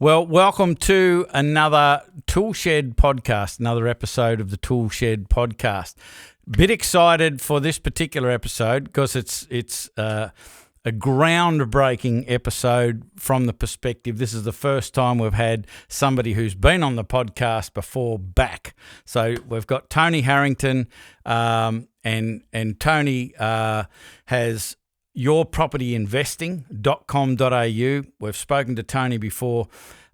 Well, welcome to another Toolshed podcast, another episode of the Toolshed podcast. Bit excited for this particular episode because it's a groundbreaking episode from the perspective. This is the first time we've had somebody who's been on the podcast before back. So we've got Tony Harrington, and Tony has yourpropertyinvesting.com.au. We've spoken to Tony before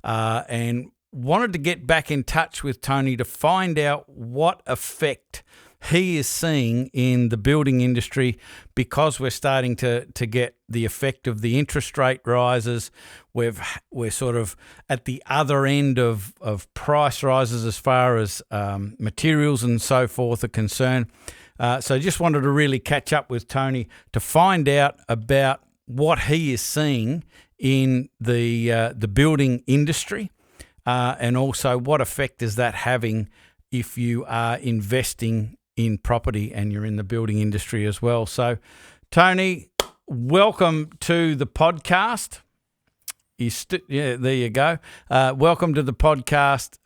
and wanted to get back in touch with Tony to find out what effect he is seeing in the building industry, because we're starting to get the effect of the interest rate rises. We're sort of at the other end of price rises as far as materials and so forth are concerned. So just wanted to really catch up with Tony to find out about what he is seeing in the building industry, and also what effect is that having if you are investing in property and you're in the building industry as well. So, Tony, welcome to the podcast. There you go. Welcome to the podcast.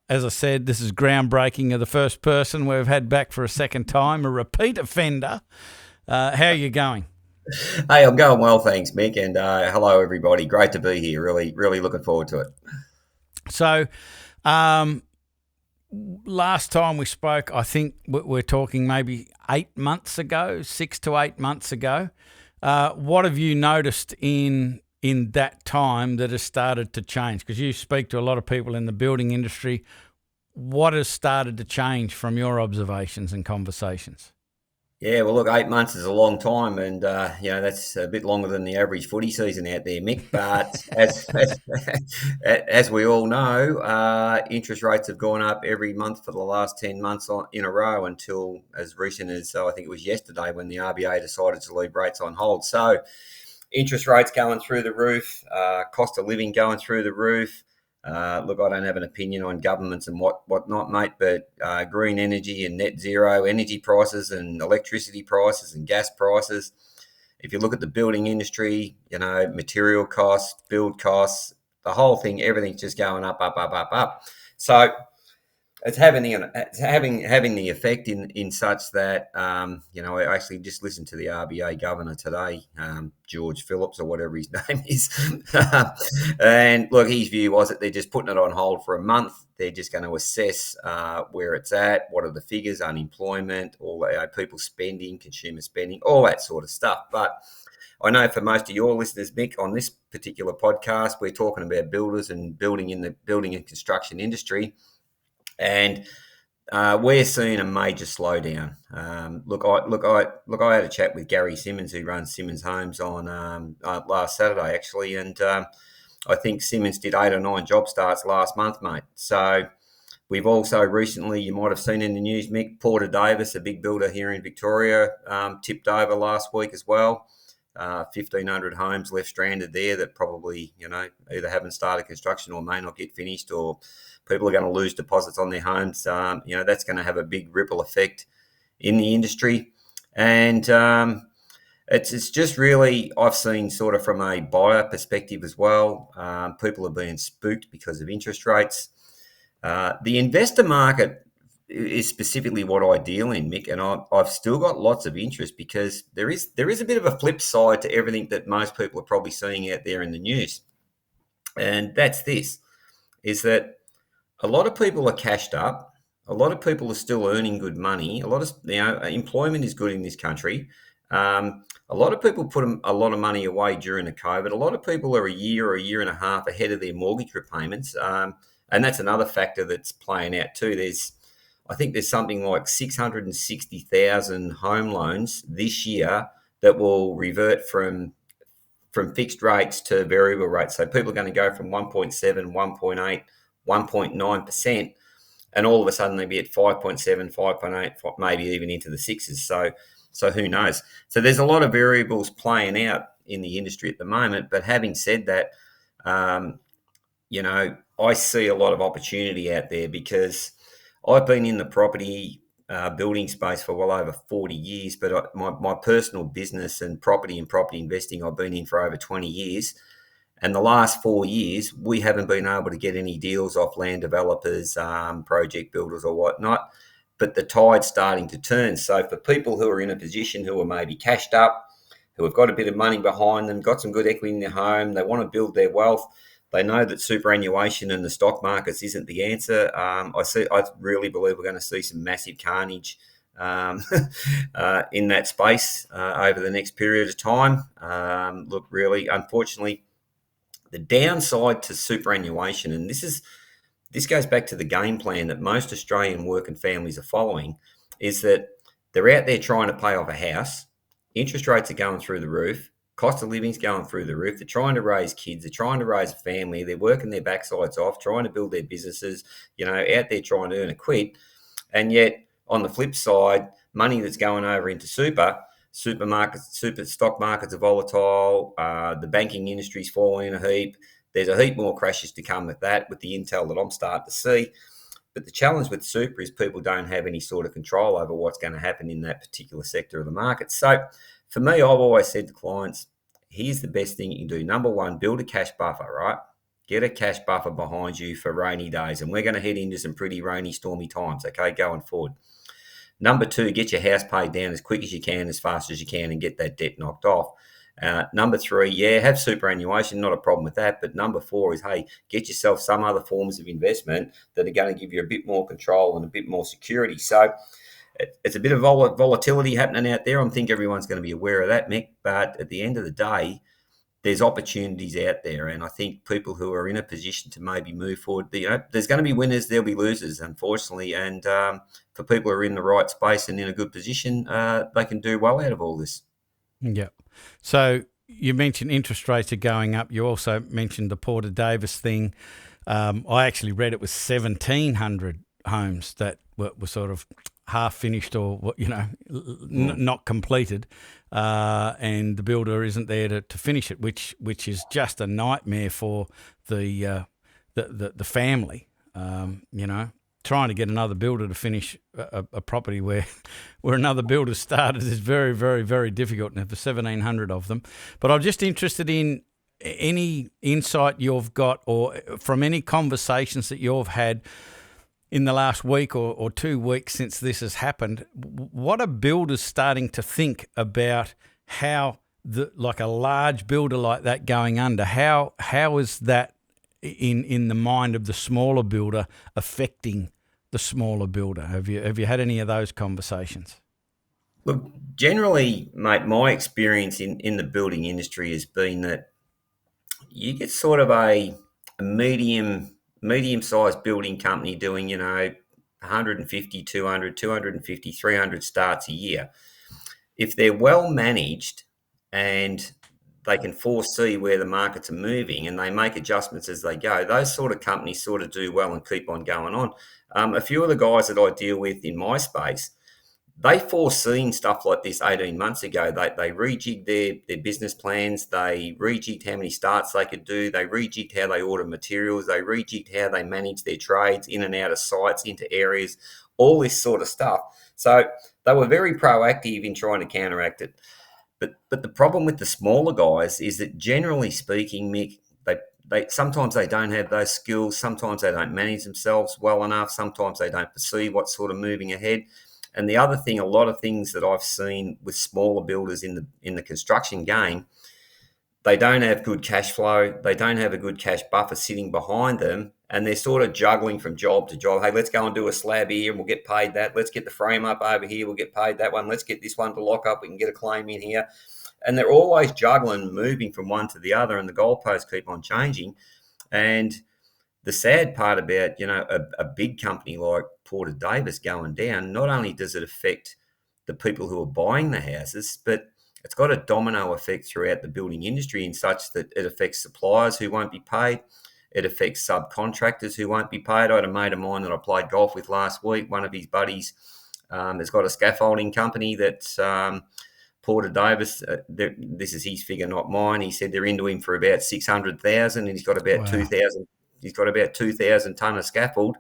As I said, this is groundbreaking. You're the first person we've had back for a second time, a repeat offender. How are you going? Hey, I'm going well, thanks, Mick, and hello, everybody. Great to be here. Really looking forward to it. So, last time we spoke, I think we're talking maybe 8 months ago, 6 to 8 months ago. What have you noticed in that time that has started to change? Because you speak to a lot of people in the building industry. What has started to change from your observations and conversations? Yeah, well, look, 8 months is a long time, and that's a bit longer than the average footy season out there, Mick. But as we all know, interest rates have gone up every month for the last 10 months in a row, until as recent as I think it was yesterday when the RBA decided to leave rates on hold. So interest rates going through the roof, cost of living going through the roof. Look, I don't have an opinion on governments and whatnot, mate, but green energy and net zero energy prices and electricity prices and gas prices. If you look at the building industry, material costs, build costs, the whole thing, everything's just going up. So it's having the effect in such that I actually just listened to the RBA governor today, George Phillips or whatever his name is, and look, his view was that they're just putting it on hold for a month. They're just going to assess where it's at, what are the figures, unemployment, all people spending, consumer spending, all that sort of stuff. But I know for most of your listeners, Mick, on this particular podcast, we're talking about builders and building in the building and construction industry. And we're seeing a major slowdown. Look, I had a chat with Gary Simmons, who runs Simmons Homes, on last Saturday, actually, and I think Simmons did 8 or 9 job starts last month, mate. So we've also recently, you might have seen in the news, Mick, Porter Davis, a big builder here in Victoria, tipped over last week as well. 1,500 homes left stranded there that probably, either haven't started construction or may not get finished, or people are going to lose deposits on their homes. That's going to have a big ripple effect in the industry. And it's just really, I've seen sort of from a buyer perspective as well, people are being spooked because of interest rates. The investor market is specifically what I deal in, Mick, and I've still got lots of interest, because there is a bit of a flip side to everything that most people are probably seeing out there in the news. And that's this, is that a lot of people are cashed up. A lot of people are still earning good money. A lot of employment is good in this country. A lot of people put a lot of money away during the COVID. A lot of people are a year or a year and a half ahead of their mortgage repayments, and that's another factor that's playing out too. I think there's something like 660,000 home loans this year that will revert from fixed rates to variable rates. So people are going to go from 1.7, 1.8, 1.9%, and all of a sudden they'll be at 5.7, 5.8, maybe even into the sixes. So who knows? So there's a lot of variables playing out in the industry at the moment. But having said that, I see a lot of opportunity out there, because I've been in the property building space for well over 40 years, but my personal business and property investing I've been in for over 20 years. And the last 4 years, we haven't been able to get any deals off land developers, project builders or whatnot. But the tide's starting to turn. So for people who are in a position who are maybe cashed up, who have got a bit of money behind them, got some good equity in their home, they want to build their wealth, they know that superannuation and the stock markets isn't the answer. I really believe we're going to see some massive carnage in that space over the next period of time. Look, really, unfortunately, the downside to superannuation, and this goes back to the game plan that most Australian working families are following, is that they're out there trying to pay off a house. Interest rates are going through the roof. Cost of living's going through the roof. They're trying to raise kids. They're trying to raise a family. They're working their backsides off, trying to build their businesses, out there trying to earn a quid. And yet, on the flip side, money that's going over into supermarkets, stock markets are volatile. The banking industry's falling in a heap. There's a heap more crashes to come with that, with the intel that I'm starting to see. But the challenge with super is people don't have any sort of control over what's going to happen in that particular sector of the market. So for me, I've always said to clients, here's the best thing you can do. Number one, build a cash buffer, right? Get a cash buffer behind you for rainy days. And we're going to head into some pretty rainy, stormy times, okay, going forward. Number two, get your house paid down as quick as you can, as fast as you can, and get that debt knocked off. Number three, have superannuation, not a problem with that. But number four is, hey, get yourself some other forms of investment that are going to give you a bit more control and a bit more security. So it's a bit of volatility happening out there. I think everyone's going to be aware of that, Mick. But at the end of the day, there's opportunities out there. And I think people who are in a position to maybe move forward, there's going to be winners, there'll be losers, unfortunately. And for people who are in the right space and in a good position, they can do well out of all this. Yeah. So you mentioned interest rates are going up. You also mentioned the Porter Davis thing. I actually read it was 1,700 homes that were sort of half finished or, not completed. And the builder isn't there to finish it, which is just a nightmare for the family, Trying to get another builder to finish a property where another builder started is very, very, very difficult, and for 1,700 of them. But I'm just interested in any insight you've got or from any conversations that you've had in the last week or 2 weeks since this has happened. What are builders starting to think about how like a large builder like that going under? How is that in the mind of the smaller builder affecting the smaller builder? Have you had any of those conversations? Look, generally, mate, my experience in the building industry has been that you get sort of a medium-sized building company doing, 150, 200, 250, 300 starts a year. If they're well managed and they can foresee where the markets are moving and they make adjustments as they go, those sort of companies sort of do well and keep on going on. A few of the guys that I deal with in my space, they foreseen stuff like this 18 months ago. They rejigged their business plans. They rejigged how many starts they could do. They rejigged how they order materials. They rejigged how they manage their trades in and out of sites, into areas, all this sort of stuff. So they were very proactive in trying to counteract it. But the problem with the smaller guys is that, generally speaking, Mick, they sometimes they don't have those skills. Sometimes they don't manage themselves well enough. Sometimes they don't perceive what's sort of moving ahead. And the other thing, a lot of things that I've seen with smaller builders in the construction game, they don't have good cash flow. They don't have a good cash buffer sitting behind them, and they're sort of juggling from job to job. Hey, let's go and do a slab here and we'll get paid that. Let's get the frame up over here. We'll get paid that one. Let's get this one to lock up. We can get a claim in here. And they're always juggling, moving from one to the other, and the goalposts keep on changing. And the sad part about, a big company like Porter Davis going down, not only does it affect the people who are buying the houses, but it's got a domino effect throughout the building industry in such that it affects suppliers who won't be paid. It affects subcontractors who won't be paid. I had a mate of mine that I played golf with last week. One of his buddies has got a scaffolding company that Porter Davis, this is his figure, not mine. He said they're into him for about 600,000, and he's got about 2,000. He's got about 2,000 tonne of scaffold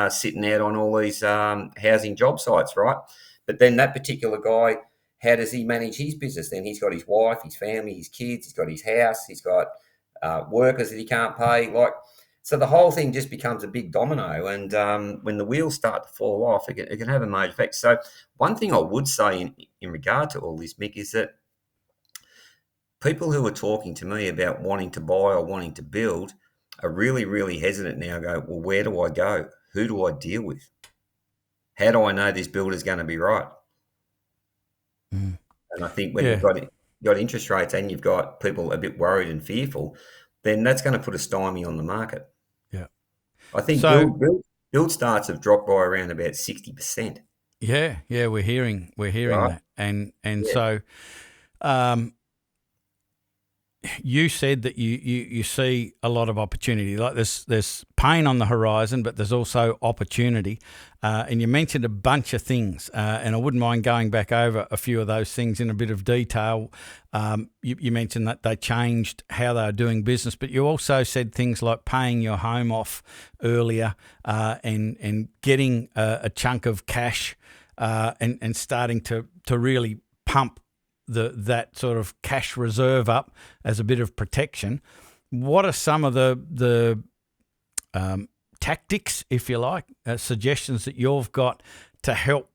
sitting out on all these housing job sites, right? But then that particular guy, how does he manage his business? Then he's got his wife, his family, his kids. He's got his house. He's got workers that he can't pay. So the whole thing just becomes a big domino. And when the wheels start to fall off, it can have a major effect. So one thing I would say in regard to all this, Mick, is that people who are talking to me about wanting to buy or wanting to build are really, really hesitant now. Go, well, where do I go? Who do I deal with? How do I know this builder's going to be right? Mm. And I think when you've got interest rates and you've got people a bit worried and fearful, then that's going to put a stymie on the market. Yeah. I think So build starts have dropped by around about 60%. yeah, we're hearing Right? that, and Yeah. so you said that you see a lot of opportunity. Like there's pain on the horizon, but there's also opportunity. And you mentioned a bunch of things, and I wouldn't mind going back over a few of those things in a bit of detail. You mentioned that they changed how they are doing business, but you also said things like paying your home off earlier, and getting a chunk of cash, and starting to really pump that sort of cash reserve up as a bit of protection. What are some of the tactics, if you like, suggestions that you've got to help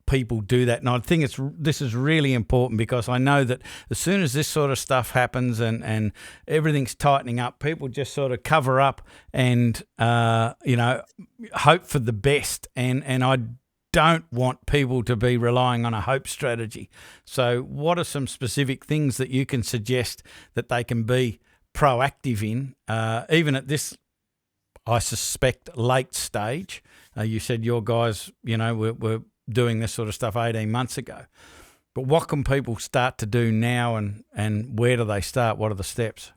people do that? And I think this is really important, because I know that as soon as this sort of stuff happens and everything's tightening up, people just sort of cover up and hope for the best. And I don't want people to be relying on a hope strategy. So what are some specific things that you can suggest that they can be proactive in, even at this, I suspect, late stage? You said your guys, were doing this sort of stuff 18 months ago. But what can people start to do now, and where do they start? What are the steps?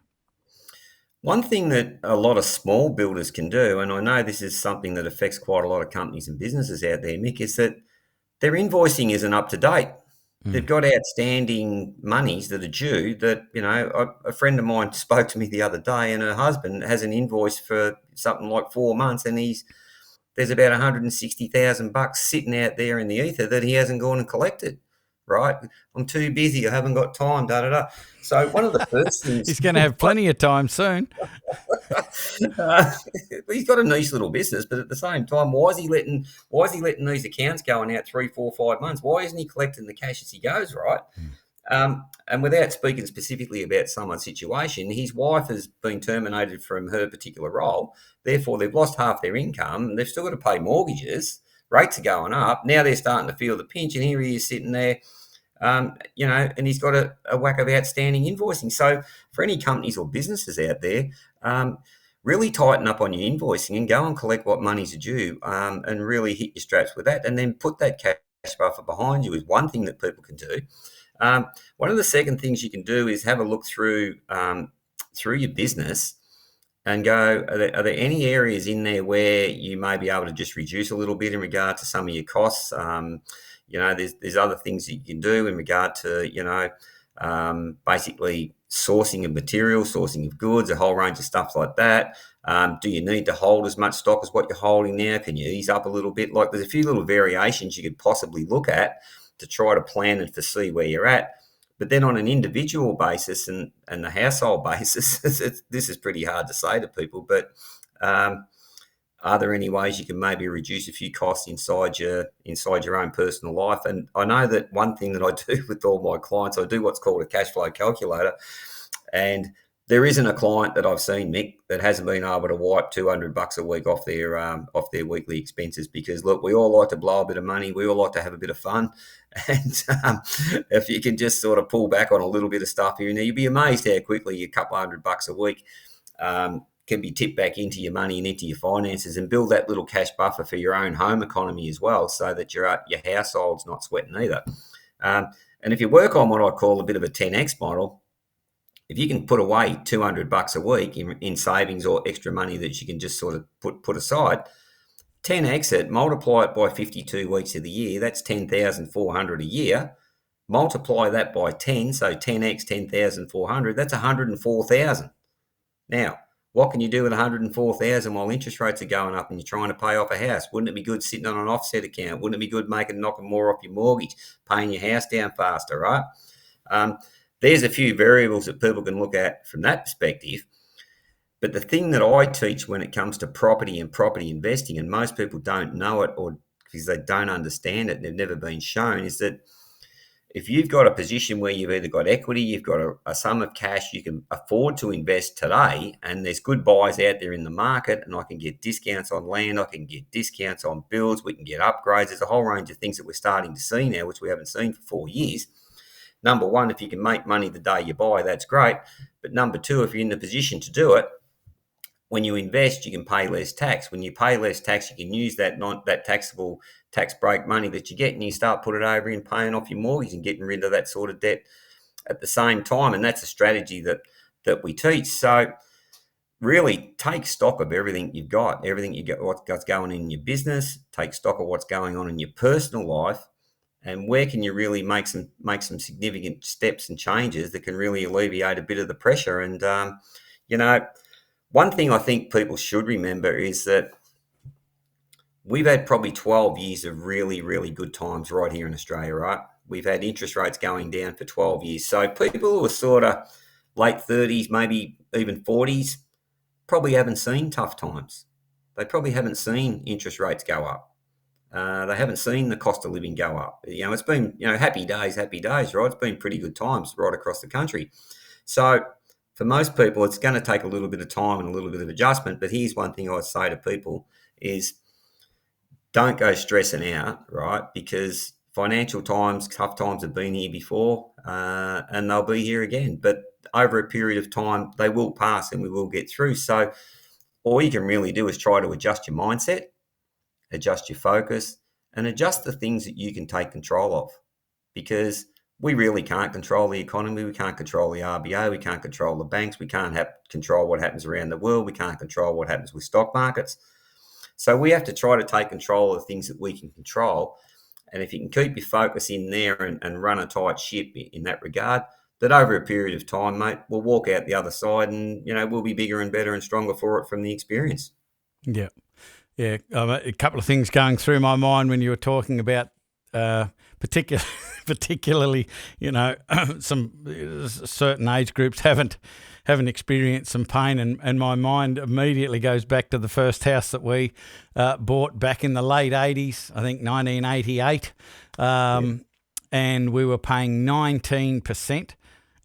One thing that a lot of small builders can do, and I know this is something that affects quite a lot of companies and businesses out there, Mick, is that their invoicing isn't up to date. They've got outstanding monies that are due that, a friend of mine spoke to me the other day, and her husband has an invoice for something like 4 months, and there's about $160,000 sitting out there in the ether that he hasn't gone and collected. Right? I'm too busy. I haven't got time. Da da da. So one of the first things He's going to have plenty of time soon. He's got a niche little business, but at the same time, why is he letting these accounts going out 3, 4, 5 months? Why isn't he collecting the cash as he goes? Right. And without speaking specifically about someone's situation, his wife has been terminated from her particular role. Therefore, they've lost half their income, and they've still got to pay mortgages. Rates are going up. Now they're starting to feel the pinch, and here he is sitting there, and he's got a whack of outstanding invoicing. So for any companies or businesses out there, really tighten up on your invoicing and go and collect what monies are due, and really hit your straps with that, and then put that cash buffer behind you is one thing that people can do. One of the second things you can do is have a look through your business and go, are there any areas in there where you may be able to just reduce a little bit in regard to some of your costs? There's other things that you can do in regard to, basically sourcing of materials, sourcing of goods, a whole range of stuff like that. Do you need to hold as much stock as what you're holding now? Can you ease up a little bit? Like, there's a few little variations you could possibly look at to try to plan and foresee where you're at. But then on an individual basis and the household basis, this is pretty hard to say to people, but are there any ways you can maybe reduce a few costs inside your own personal life? And I know that one thing that I do with all my clients, I do what's called a cash flow calculator. And there isn't a client that I've seen, Mick, that hasn't been able to wipe $200 a week off their weekly expenses, because look, we all like to blow a bit of money, we all like to have a bit of fun, and if you can just sort of pull back on a little bit of stuff here and there, you'd be amazed how quickly a couple $100 a week can be tipped back into your money and into your finances, and build that little cash buffer for your own home economy as well, so that your household's not sweating either. And if you work on what I call a bit of a 10x model, if you can put away $200 a week in savings or extra money that you can just sort of put aside, 10x it, multiply it by 52 weeks of the year, that's 10,400 a year. Multiply that by 10, so 10x 10,400, that's 104,000. Now, what can you do with 104,000 while interest rates are going up and you're trying to pay off a house? Wouldn't it be good sitting on an offset account? Wouldn't it be good knocking more off your mortgage, paying your house down faster, right? There's a few variables that people can look at from that perspective. But the thing that I teach when it comes to property and property investing, and most people don't know it or because they don't understand it and they've never been shown, is that if you've got a position where you've either got equity, you've got a sum of cash you can afford to invest today, and there's good buys out there in the market, and I can get discounts on land, I can get discounts on builds, we can get upgrades. There's a whole range of things that we're starting to see now, which we haven't seen for 4 years. Number one, if you can make money the day you buy, that's great. But number two, if you're in the position to do it, when you invest, you can pay less tax. When you pay less tax, you can use that taxable tax break money that you get, and you start putting it over in paying off your mortgage and getting rid of that sort of debt at the same time. And that's a strategy that we teach. So really take stock of everything you've got, what's going in your business, take stock of what's going on in your personal life, and where can you really make some significant steps and changes that can really alleviate a bit of the pressure. And, one thing I think people should remember is that we've had probably 12 years of really, really good times right here in Australia, right? We've had interest rates going down for 12 years. So people who are sort of late 30s, maybe even 40s, probably haven't seen tough times. They probably haven't seen interest rates go up. They haven't seen the cost of living go up. It's been, happy days, right? It's been pretty good times right across the country. So for most people, it's going to take a little bit of time and a little bit of adjustment. But here's one thing I'd say to people is don't go stressing out, right? Because financial times, tough times have been here before and they'll be here again. But over a period of time, they will pass and we will get through. So all you can really do is try to adjust your mindset, adjust your focus, and adjust the things that you can take control of. Because we really can't control the economy. We can't control the RBA. We can't control the banks. We can't control what happens around the world. We can't control what happens with stock markets. So we have to try to take control of the things that we can control. And if you can keep your focus in there and run a tight ship in that regard, that over a period of time, mate, we'll walk out the other side and, we'll be bigger and better and stronger for it from the experience. Yeah. Yeah. A couple of things going through my mind when you were talking about particularly, some certain age groups haven't experienced some pain, and my mind immediately goes back to the first house that we bought back in the late 80s, I think 1988, and we were paying 19%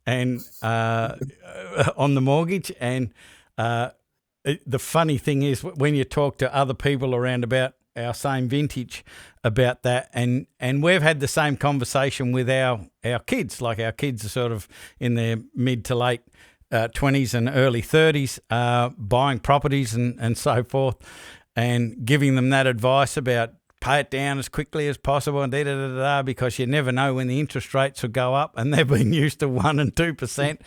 and on the mortgage. And the funny thing is when you talk to other people around about our same vintage about that, and we've had the same conversation with our kids. Like our kids are sort of in their mid to late 20s and early 30s, buying properties and so forth, and giving them that advice about pay it down as quickly as possible and because you never know when the interest rates will go up, and they've been used to 1% and 2%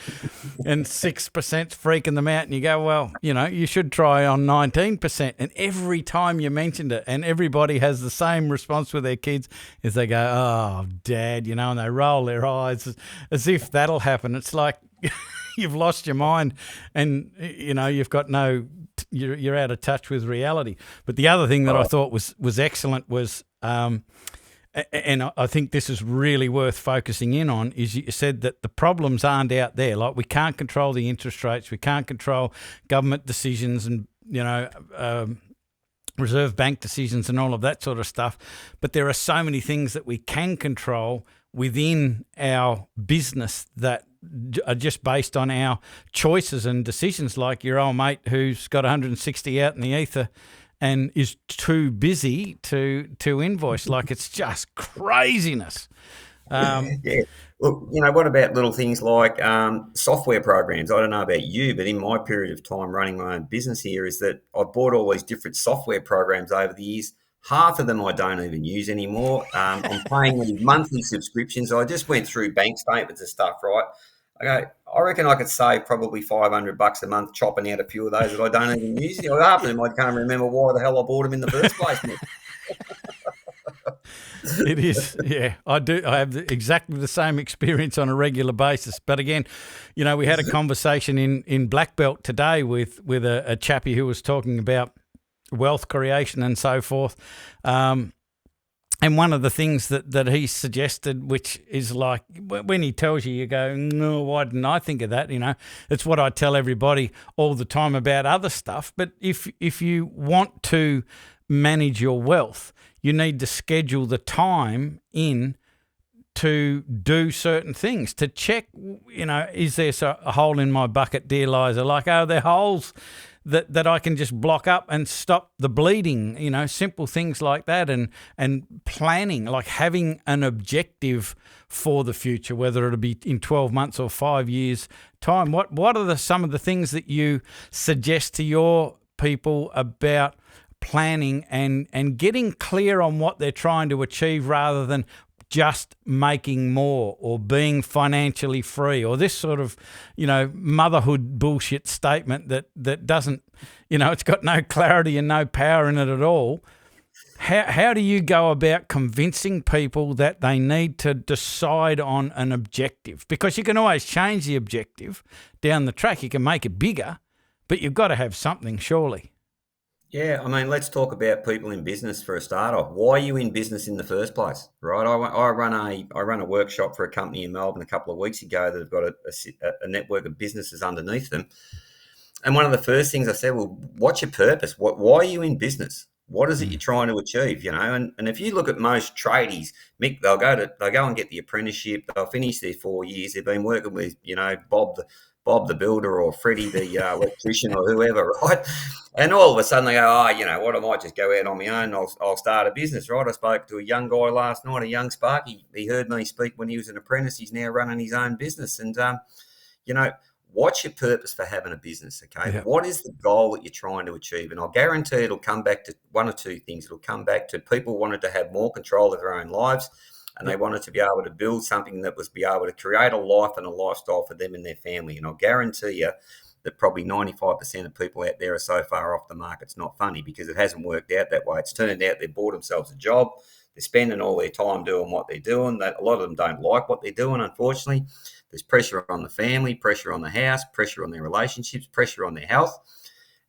and 6%'s freaking them out, and you go, well, you should try on 19%. And every time you mentioned it, and everybody has the same response with their kids, is they go, oh, Dad, and they roll their eyes as if that'll happen. It's like you've lost your mind, and you've got you're out of touch with reality. But the other thing that I thought was excellent was, and I think this is really worth focusing in on, is you said that the problems aren't out there. Like we can't control the interest rates, we can't control government decisions and Reserve Bank decisions and all of that sort of stuff. But there are so many things that we can control within our business that are just based on our choices and decisions, like your old mate who's got 160 out in the ether and is too busy to invoice. Like it's just craziness. Yeah. Look, what about little things like software programs? I don't know about you, but in my period of time running my own business here is that I bought all these different software programs over the years. Half of them I don't even use anymore. I'm paying these monthly subscriptions. I just went through bank statements and stuff, right? I reckon I could save probably $500 a month chopping out a few of those that I don't even use. Half of them I can't remember why the hell I bought them in the first place. It is, yeah. I do. I have exactly the same experience on a regular basis. But again, we had a conversation in Black Belt today with a chappie who was talking about wealth creation and so forth. And And one of the things that he suggested, which is like, when he tells you, you go, no, why didn't I think of that? It's what I tell everybody all the time about other stuff. But if you want to manage your wealth, you need to schedule the time in to do certain things, to check, is there a hole in my bucket, dear Liza? Like, are there holes that I can just block up and stop the bleeding? Simple things like that, and planning, like having an objective for the future, whether it'll be in 12 months or 5 years' time. What are some of the things that you suggest to your people about planning and getting clear on what they're trying to achieve, rather than just making more or being financially free, or this sort of, motherhood bullshit statement that doesn't, it's got no clarity and no power in it at all? How do you go about convincing people that they need to decide on an objective? Because you can always change the objective down the track. You can make it bigger, but you've got to have something, surely. Yeah, I mean, let's talk about people in business for a start off. Why are you in business in the first place, right? I run a workshop for a company in Melbourne a couple of weeks ago that have got a network of businesses underneath them. And one of the first things I said, well, what's your purpose? Why are you in business? What is it you're trying to achieve? And if you look at most tradies, Mick, they'll go and get the apprenticeship. They'll finish their 4 years. They've been working with, Bob the builder, or Freddie the electrician, or whoever, right? And all of a sudden they go, what, I might just go out on my own. I'll start a business, right? I spoke to a young guy last night, a young spark. He heard me speak when he was an apprentice. He's now running his own business. And, what's your purpose for having a business, okay? Yeah. What is the goal that you're trying to achieve? And I'll guarantee it'll come back to one or two things. It'll come back to people wanted to have more control of their own lives, and they wanted to be able to build something that was be able to create a life and a lifestyle for them and their family. And I'll guarantee you that probably 95% of people out there are so far off the mark, it's not funny, because it hasn't worked out that way. It's turned out they've bought themselves a job. They're spending all their time doing what they're doing. A lot of them don't like what they're doing, unfortunately. There's pressure on the family, pressure on the house, pressure on their relationships, pressure on their health.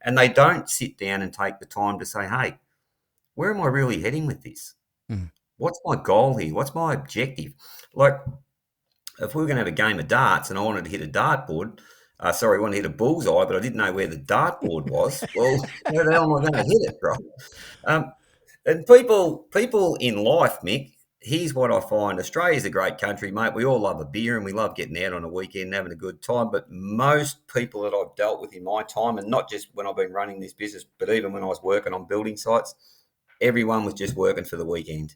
And they don't sit down and take the time to say, hey, where am I really heading with this? Mm. What's my goal here? What's my objective? Like, if we were going to have a game of darts and I wanted to hit a dartboard, I wanted to hit a bullseye, but I didn't know where the dartboard was. Well, where the hell am I going to hit it, right? And people in life, Mick, here's what I find. Australia's a great country, mate. We all love a beer and we love getting out on a weekend and having a good time. But most people that I've dealt with in my time, and not just when I've been running this business, but even when I was working on building sites, everyone was just working for the weekend.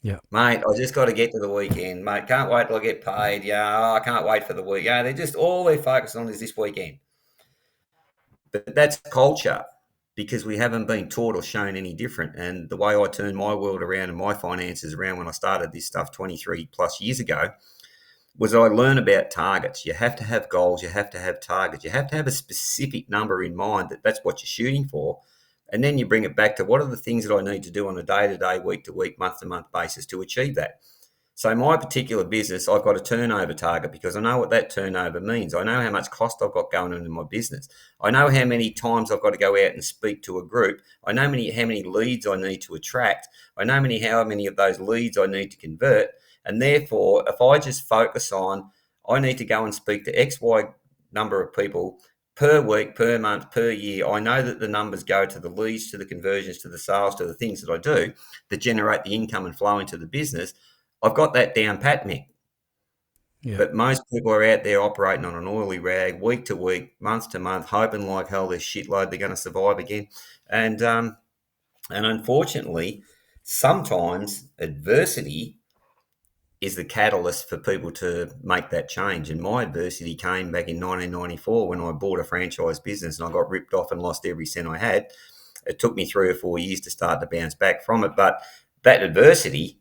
Yeah, mate, I just got to get to the weekend, mate. Can't wait till I get paid. Yeah, I can't wait for the week. Yeah, they're just all they're focused on is this weekend. But that's culture, because we haven't been taught or shown any different. And the way I turned my world around and my finances around when I started this stuff 23 plus years ago was I learned about targets. You have to have goals. You have to have targets. You have to have a specific number in mind that's what you're shooting for. And then you bring it back to what are the things that I need to do on a day-to-day, week-to-week, month-to-month basis to achieve that. So my particular business, I've got a turnover target because I know what that turnover means. I know how much cost I've got going into my business. I know how many times I've got to go out and speak to a group. I know how many leads I need to attract. I know how many of those leads I need to convert. And therefore, if I just focus on, I need to go and speak to X, Y number of people per week, per month, per year, I know that the numbers go to the leads, to the conversions, to the sales, to the things that I do that generate the income and flow into the business. I've got that down pat, Mick. Yeah. But most people are out there operating on an oily rag, week to week, month to month, hoping like hell this shitload they're going to survive again. And unfortunately, sometimes adversity is the catalyst for people to make that change. And my adversity came back in 1994 when I bought a franchise business and I got ripped off and lost every cent I had. It took me 3 or 4 years to start to bounce back from it. But that adversity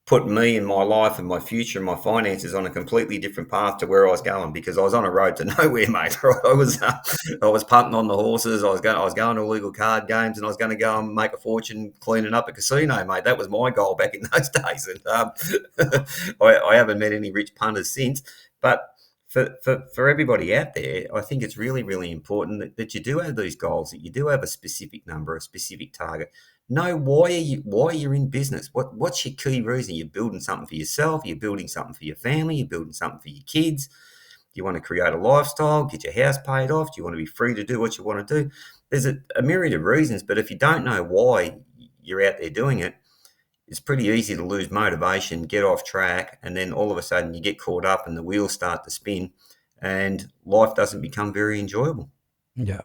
put me and my life and my future and my finances on a completely different path to where I was going, because I was on a road to nowhere, mate. I was punting on the horses. I was going to illegal card games, and I was going to go and make a fortune cleaning up a casino, mate. That was my goal back in those days. And I haven't met any rich punters since. But For everybody out there, I think it's really, really important that you do have these goals, that you do have a specific number, a specific target. Know why you're in business. What's your key reason? You're building something for yourself, you're building something for your family, you're building something for your kids. Do you want to create a lifestyle, get your house paid off? Do you want to be free to do what you want to do? There's a myriad of reasons, but if you don't know why you're out there doing it, it's pretty easy to lose motivation, get off track, and then all of a sudden you get caught up and the wheels start to spin and life doesn't become very enjoyable. Yeah.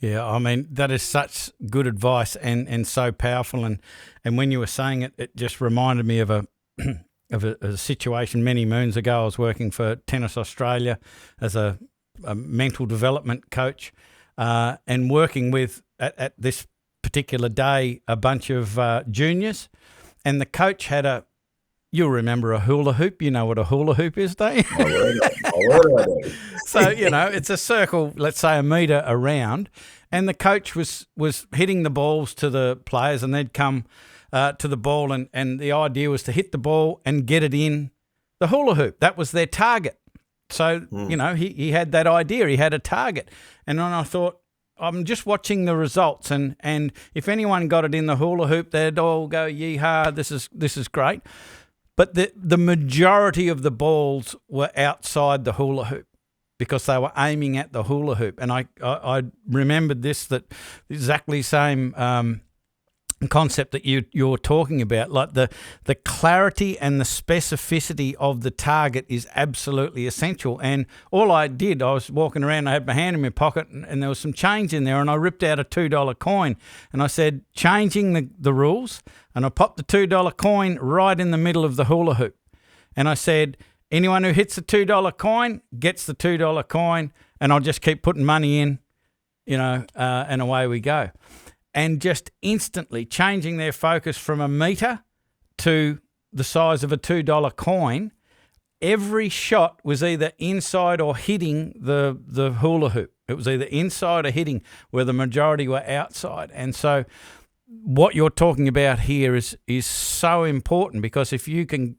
Yeah, I mean, that is such good advice and so powerful. And when you were saying it, it just reminded me of a of a situation many moons ago. I was working for Tennis Australia as a mental development coach and working with, at this particular day, a bunch of juniors. And the coach had you'll remember a hula hoop. You know what a hula hoop is, Dave? So, it's a circle, let's say a metre around. And the coach was hitting the balls to the players, and they'd come to the ball. And the idea was to hit the ball and get it in the hula hoop. That was their target. So, he had that idea. He had a target. And then I thought, I'm just watching the results, and if anyone got it in the hula hoop, they'd all go, "Yeehaw! This is great." But the majority of the balls were outside the hula hoop because they were aiming at the hula hoop, and I remembered that exactly same concept that you're talking about, like the clarity and the specificity of the target is absolutely essential. And all I did, I was walking around, I had my hand in my pocket, and there was some change in there, and I ripped out a $2 coin, and I said, changing the rules, and I popped the $2 coin right in the middle of the hula hoop, and I said, anyone who hits the $2 coin gets the $2 coin, and I'll just keep putting money in, and away we go. And just instantly changing their focus from a metre to the size of a $2 coin, every shot was either inside or hitting the hula hoop. It was either inside or hitting, where the majority were outside. And so what you're talking about here is so important, because if you can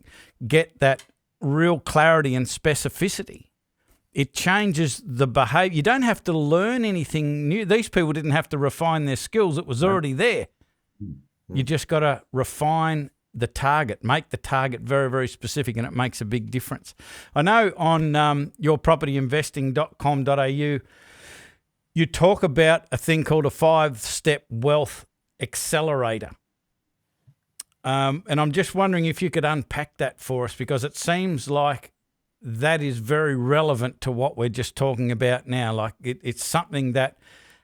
get that real clarity and specificity, it changes the behaviour. You don't have to learn anything new. These people didn't have to refine their skills. It was already there. You just got to refine the target, make the target very, very specific, and it makes a big difference. I know on yourpropertyinvesting.com.au, you talk about a thing called a 5-step wealth accelerator. And I'm just wondering if you could unpack that for us, because it seems like that is very relevant to what we're just talking about now. Like it's something that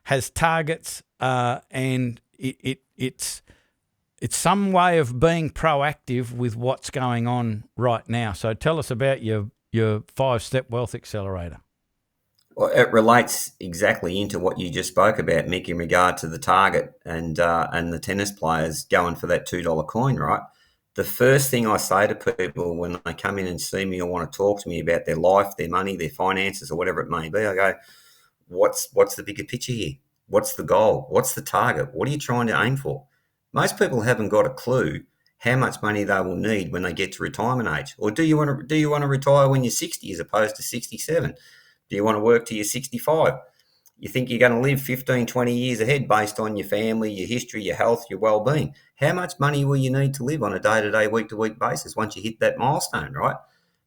has targets, and it's some way of being proactive with what's going on right now. So tell us about your 5-step wealth accelerator. Well, it relates exactly into what you just spoke about, Mick, in regard to the target and the tennis players going for that $2 coin, right? The first thing I say to people when they come in and see me or want to talk to me about their life, their money, their finances, or whatever it may be, I go, what's the bigger picture here? What's the goal? What's the target? What are you trying to aim for? Most people haven't got a clue how much money they will need when they get to retirement age. Or do you want to retire when you're 60 as opposed to 67? Do you want to work till you're 65? You think you're going to live 15, 20 years ahead based on your family, your history, your health, your well-being. How much money will you need to live on a day-to-day, week-to-week basis once you hit that milestone, right?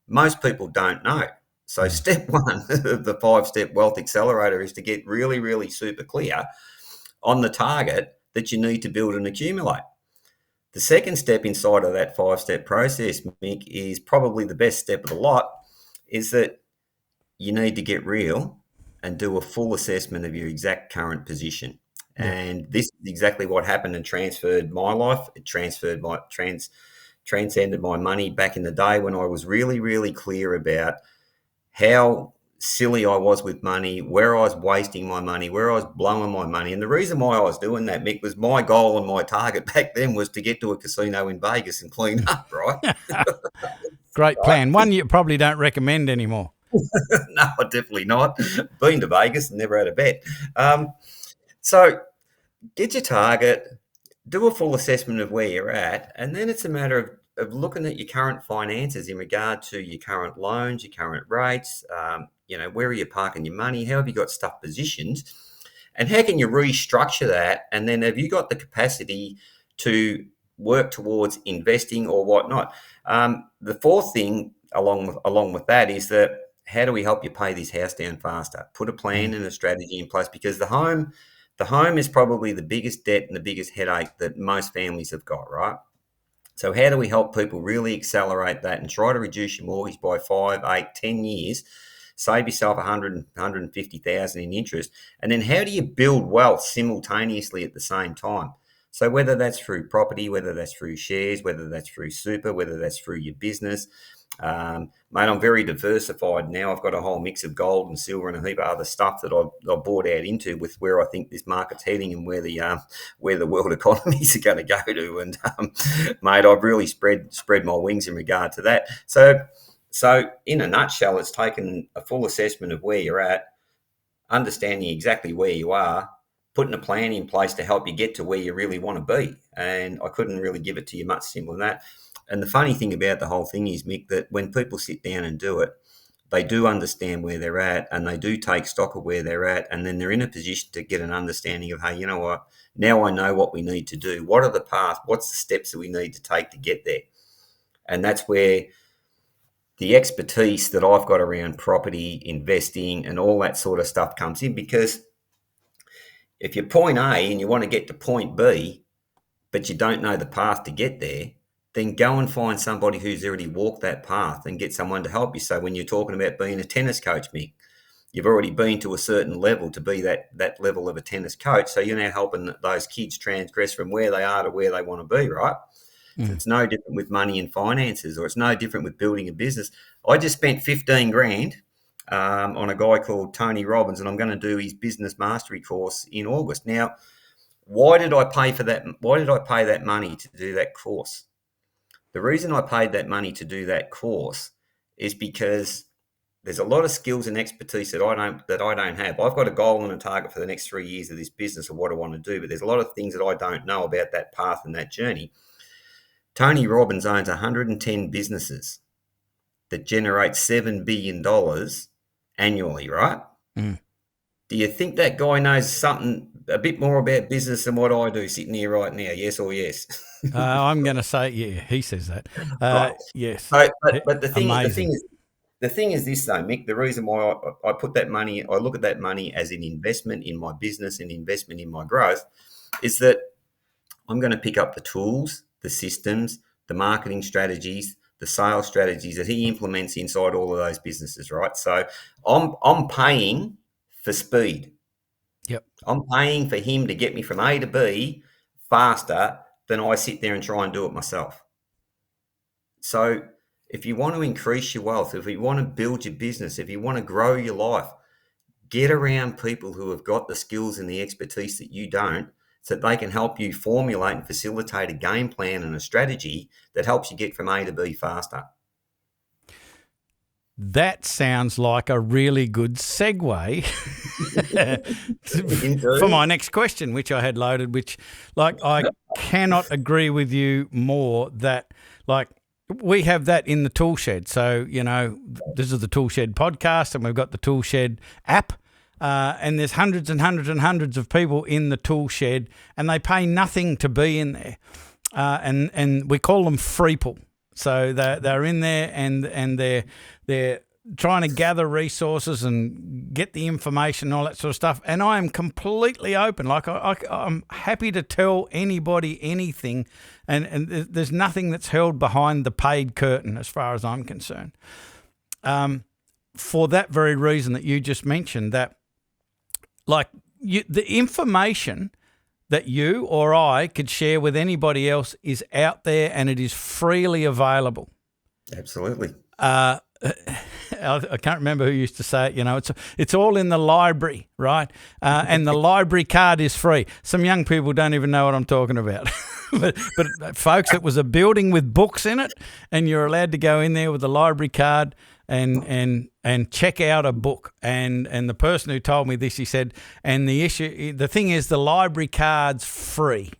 Most people don't know. So step one of the 5-step wealth accelerator is to get really, really super clear on the target that you need to build and accumulate. The second step inside of that 5-step process, Mick, is probably the best step of the lot, is that you need to get real and do a full assessment of your exact current position. Yeah. And this is exactly what happened and transferred my life. It transcended my money back in the day when I was really, really clear about how silly I was with money, where I was wasting my money, where I was blowing my money. And the reason why I was doing that, Mick, was my goal and my target back then was to get to a casino in Vegas and clean up, right? Great plan. One you probably don't recommend anymore. No, definitely not. Been to Vegas and never had a bet. So get your target, do a full assessment of where you're at, and then it's a matter of of looking at your current finances in regard to your current loans, your current rates, where are you parking your money? How have you got stuff positioned? And how can you restructure that? And then have you got the capacity to work towards investing or whatnot? The fourth thing along with that is that how do we help you pay this house down faster? Put a plan and a strategy in place, because the home is probably the biggest debt and the biggest headache that most families have got, right? So how do we help people really accelerate that and try to reduce your mortgage by 5, 8, 10 years, save yourself 100, 150,000 in interest, and then how do you build wealth simultaneously at the same time? So whether that's through property, whether that's through shares, whether that's through super, whether that's through your business, mate, I'm very diversified now. I've got a whole mix of gold and silver and a heap of other stuff that I've bought out into with where I think this market's heading and where the world economies are going to go to. And mate, I've really spread my wings in regard to that. So in a nutshell, it's taken a full assessment of where you're at, understanding exactly where you are, putting a plan in place to help you get to where you really want to be. And I couldn't really give it to you much simpler than that. And the funny thing about the whole thing is, Mick, that when people sit down and do it, they do understand where they're at and they do take stock of where they're at. And then they're in a position to get an understanding of, hey, you know what, now I know what we need to do. What are the paths? What's the steps that we need to take to get there? And that's where the expertise that I've got around property, investing and all that sort of stuff comes in, because if you're point A and you want to get to point B, but you don't know the path to get there, then go and find somebody who's already walked that path and get someone to help you. So when you're talking about being a tennis coach, Mick, you've already been to a certain level to be that level of a tennis coach. So you're now helping those kids transgress from where they are to where they want to be, right? So it's no different with money and finances, or it's no different with building a business. I just spent 15 grand on a guy called Tony Robbins, and I'm going to do his business mastery course in August. Now, why did I pay for that? Why did I pay that money to do that course? The reason I paid that money to do that course is because there's a lot of skills and expertise that I don't have. I've got a goal and a target for the next 3 years of this business of what I want to do, but there's a lot of things that I don't know about that path and that journey. Tony Robbins owns 110 businesses that generate $7 billion annually, right? Do you think that guy knows something a bit more about business than what I do sitting here right now? Yes or yes? I'm going to say, yeah, he says that. Right. Yes. So, but the thing is this though, Mick, the reason why I put that money, I look at that money as an investment in my business and investment in my growth, is that I'm going to pick up the tools, the systems, the marketing strategies, the sales strategies that he implements inside all of those businesses, right? So I'm paying for speed. Yep. I'm paying for him to get me from A to B faster than I sit there and try and do it myself. So if you want to increase your wealth, if you want to build your business, if you want to grow your life, get around people who have got the skills and the expertise that you don't, so that they can help you formulate and facilitate a game plan and a strategy that helps you get from A to B faster. That sounds like a really good segue for my next question, which I had loaded, which, like, I cannot agree with you more that, like, we have that in the Toolshed. So, you know, this is the Toolshed podcast and we've got the Toolshed app. And there's hundreds and hundreds and hundreds of people in the Toolshed, and they pay nothing to be in there. And we call them freeple. So they're in there and they're trying to gather resources and get the information and all that sort of stuff. And I am completely open. Like I'm happy to tell anybody anything, and there's nothing that's held behind the paid curtain as far as I'm concerned. For that very reason that you just mentioned, that like the information that you or I could share with anybody else is out there and it is freely available. Absolutely. I can't remember who used to say it. You know, it's all in the library, right? And the library card is free. Some young people don't even know what I'm talking about. but folks, it was a building with books in it, and you're allowed to go in there with a library card and check out a book. And the person who told me this, he said, and the thing is, the library card's free,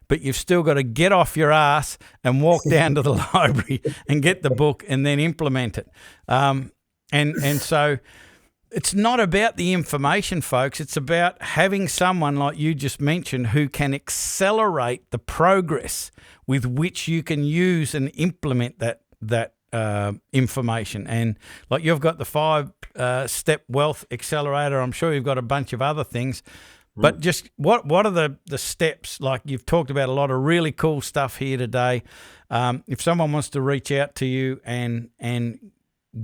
but you've still got to get off your ass and walk down to the library and get the book and then implement it. And so it's not about the information, folks. It's about having someone like you just mentioned who can accelerate the progress with which you can use and implement that information. And like you've got the 5-step wealth accelerator. I'm sure you've got a bunch of other things. But just what are the steps? Like you've talked about a lot of really cool stuff here today. If someone wants to reach out to you and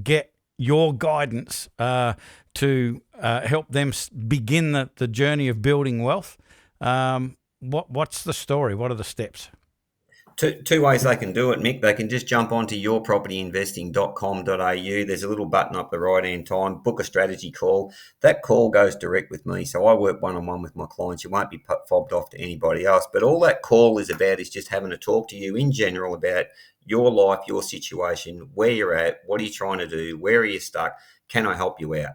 get your guidance to help them begin the journey of building wealth, what's the story? What are the steps? Two ways they can do it, Mick. They can just jump onto yourpropertyinvesting.com.au. There's a little button up the right-hand time, book a strategy call. That call goes direct with me. So I work one-on-one with my clients. You won't be fobbed off to anybody else. But all that call is about is just having a talk to you in general about your life, your situation, where you're at, what are you trying to do, where are you stuck, can I help you out?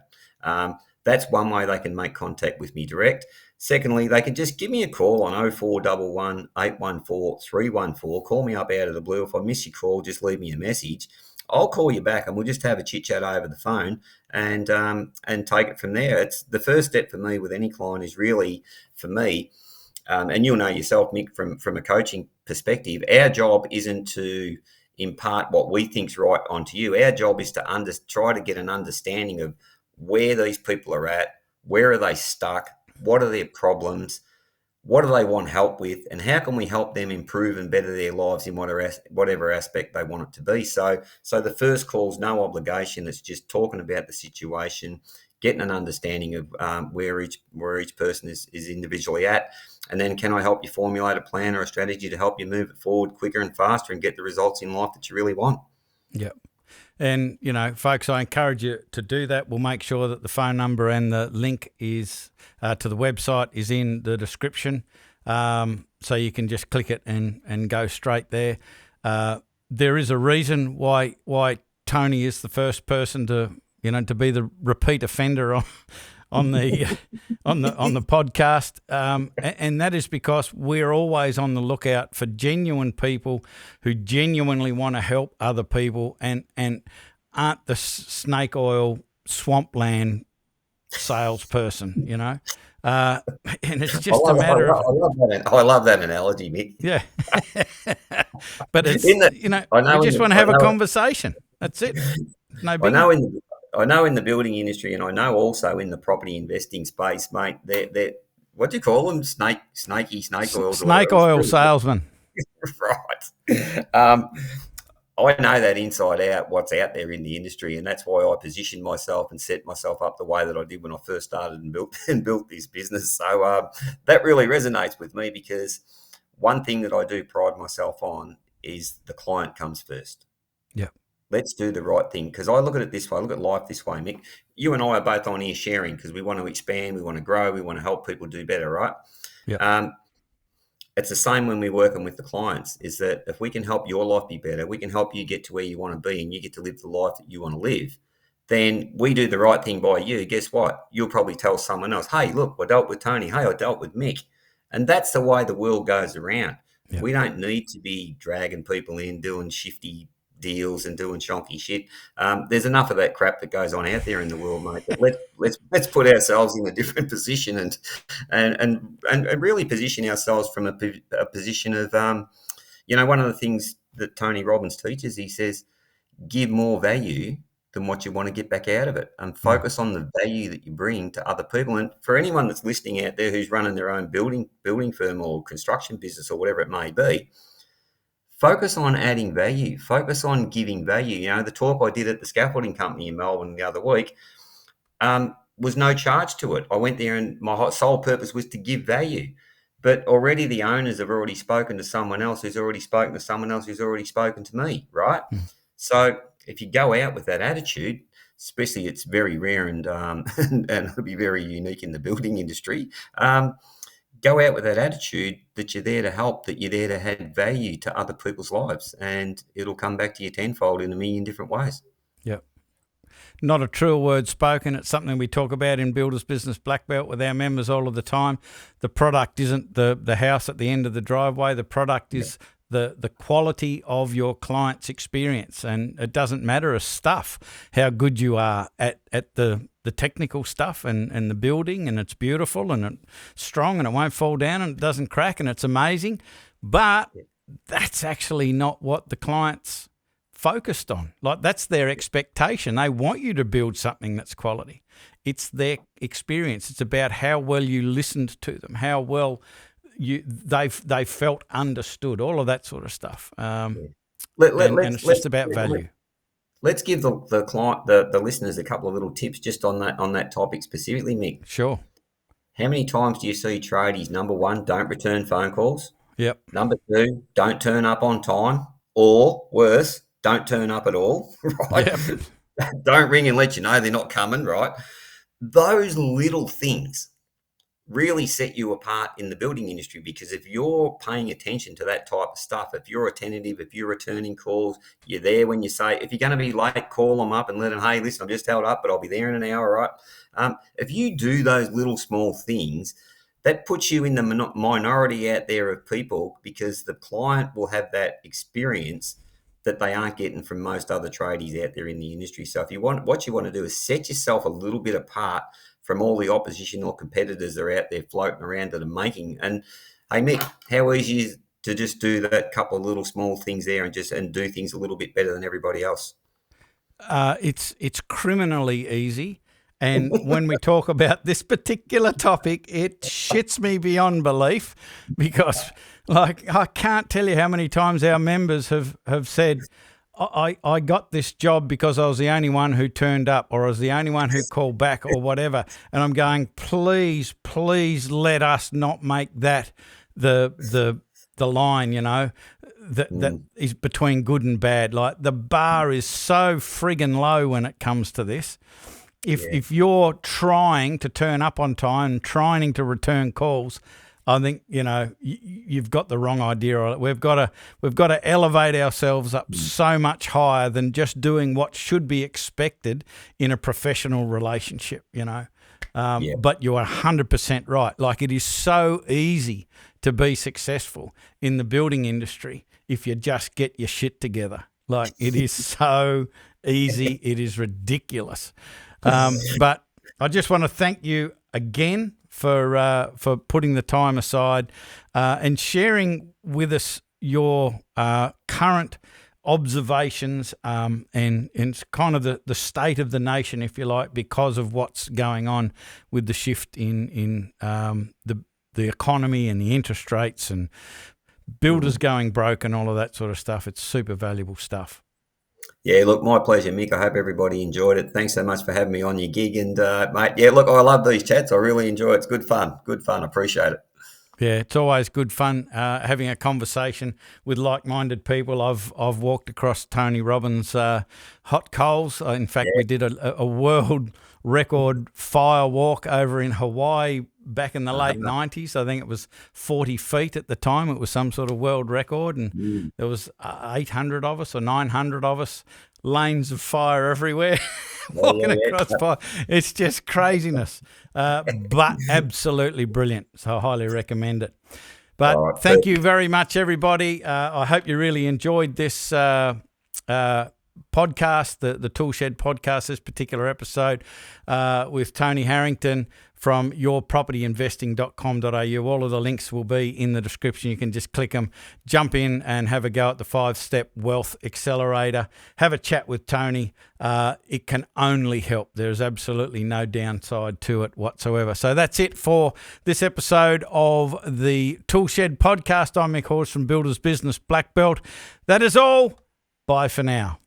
That's one way they can make contact with me direct. Secondly, they can just give me a call on 0411 814 314. Call me up out of the blue. If I miss your call, just leave me a message. I'll call you back and we'll just have a chit chat over the phone and take it from there. It's the first step for me with any client is really for me, and you'll know yourself, Mick, from a coaching perspective. Our job isn't to impart what we think's right onto you. Our job is to try to get an understanding of where these people are at, where are they stuck, what are their problems, what do they want help with, and how can we help them improve and better their lives in whatever aspect they want it to be. So the first call is no obligation. It's just talking about the situation, getting an understanding of where each person is individually at, and then can I help you formulate a plan or a strategy to help you move it forward quicker and faster and get the results in life that you really want. Yep. And, folks, I encourage you to do that. We'll make sure that the phone number and the link is to the website is in the description, so you can just click it and go straight there. There is a reason why Tony is the first person to be the repeat offender on the podcast, and that is because we're always on the lookout for genuine people who genuinely want to help other people and aren't the snake oil swampland salesperson, and it's just a matter of. I love that analogy, Mick. Yeah, but it's we just want to have a conversation. That's it. No big. I know in the building industry, and I know also in the property investing space, mate, they're what do you call them? Snake oil. Snake oil salesman. Right. I know that inside out what's out there in the industry, and that's why I positioned myself and set myself up the way that I did when I first started and built this business. So that really resonates with me because one thing that I do pride myself on is the client comes first. Yeah. Let's do the right thing, because I look at it this way. I look at life this way, Mick. You and I are both on here sharing because we want to expand, we want to grow, we want to help people do better, right? Yeah. It's the same when we're working with the clients, is that if we can help your life be better, we can help you get to where you want to be and you get to live the life that you want to live, then we do the right thing by you. Guess what? You'll probably tell someone else, hey, look, I dealt with Tony. Hey, I dealt with Mick. And that's the way the world goes around. Yeah. We don't need to be dragging people in, doing shifty deals and doing shonky shit. There's enough of that crap that goes on out there in the world, mate. But let's put ourselves in a different position and really position ourselves from a position of one of the things that Tony Robbins teaches, he says, give more value than what you want to get back out of it, and focus on the value that you bring to other people. And for anyone that's listening out there who's running their own building firm or construction business or whatever it may be, focus on adding value. Focus on giving value. The talk I did at the scaffolding company in Melbourne the other week was no charge to it. I went there and my sole purpose was to give value. But already the owners have already spoken to someone else who's already spoken to someone else who's already spoken to me, right? So if you go out with that attitude, especially it's very rare and it'll be very unique in the building industry, go out with that attitude that you're there to help, that you're there to add value to other people's lives, and it'll come back to you tenfold in a million different ways. Yep. not a truer word spoken. It's something we talk about in Builders Business Black Belt with our members all of the time. The product isn't the house at the end of the driveway. The product is the quality of your client's experience, and it doesn't matter as stuff how good you are at the technical stuff and the building, and it's beautiful and it's strong and it won't fall down and it doesn't crack and it's amazing, but that's actually not what the client's focused on. Like, that's their expectation. They want you to build something that's quality. It's their experience. It's about how well you listened to them, how well they felt understood, all of that sort of stuff. And it's just about value. Let's give the client, the listeners, a couple of little tips just on that topic specifically, Mick. Sure. How many times do you see tradies? Number one, don't return phone calls. Yep. Number two, don't turn up on time, or worse, don't turn up at all. Right? Yep. Don't ring and let you know they're not coming. Right. Those little things really set you apart in the building industry, because if you're paying attention to that type of stuff, if you're attentive, if you're returning calls, you're there when you say, if you're going to be late, call them up and let them, hey, listen, I'm just held up, but I'll be there in an hour, right? If you do those little small things, that puts you in the minority out there of people, because the client will have that experience that they aren't getting from most other tradies out there in the industry. So if you want, what you want to do is set yourself a little bit apart from all the opposition or competitors that are out there floating around that are making. And hey, Mick, how easy is it to just do that couple of little small things there and do things a little bit better than everybody else? It's criminally easy. And when we talk about this particular topic, it shits me beyond belief, because, like, I can't tell you how many times our members have said, I got this job because I was the only one who turned up, or I was the only one who called back, or whatever. And I'm going, please let us not make that the line, you know, that is between good and bad. Like, the bar is so friggin' low when it comes to this. If you're trying to turn up on time, trying to return calls, I think, you know, you've got the wrong idea. We've got to elevate ourselves up so much higher than just doing what should be expected in a professional relationship, you know. But you're 100% right. Like, it is so easy to be successful in the building industry if you just get your shit together. Like, it is so easy. It is ridiculous. But I just want to thank you again for putting the time aside and sharing with us your current observations and it's kind of the state of the nation, if you like, because of what's going on with the shift in the economy and the interest rates and builders going broke and all of that sort of stuff. It's super valuable stuff. Yeah, look, my pleasure, Mick. I hope everybody enjoyed it. Thanks so much for having me on your gig. And, mate, yeah, look, I love these chats. I really enjoy it. It's good fun. Good fun. I appreciate it. Yeah, it's always good fun having a conversation with like-minded people. I've walked across Tony Robbins' hot coals. In fact, we did a world record fire walk over in Hawaii back in the late 90s. I think it was 40 feet at the time. It was some sort of world record, and there was 800 of us or 900 of us, lanes of fire everywhere, walking across fire. It's just craziness, but absolutely brilliant. So I highly recommend it. But thank you very much, everybody. I hope you really enjoyed this podcast, the Toolshed podcast, this particular episode with Tony Harrington from yourpropertyinvesting.com.au. All of the links will be in the description. You can just click them, jump in and have a go at the 5-step wealth accelerator. Have a chat with Tony. It can only help. There's absolutely no downside to it whatsoever. So that's it for this episode of the Toolshed podcast. I'm Mick Horse from Builders Business Black Belt. That is all. Bye for now.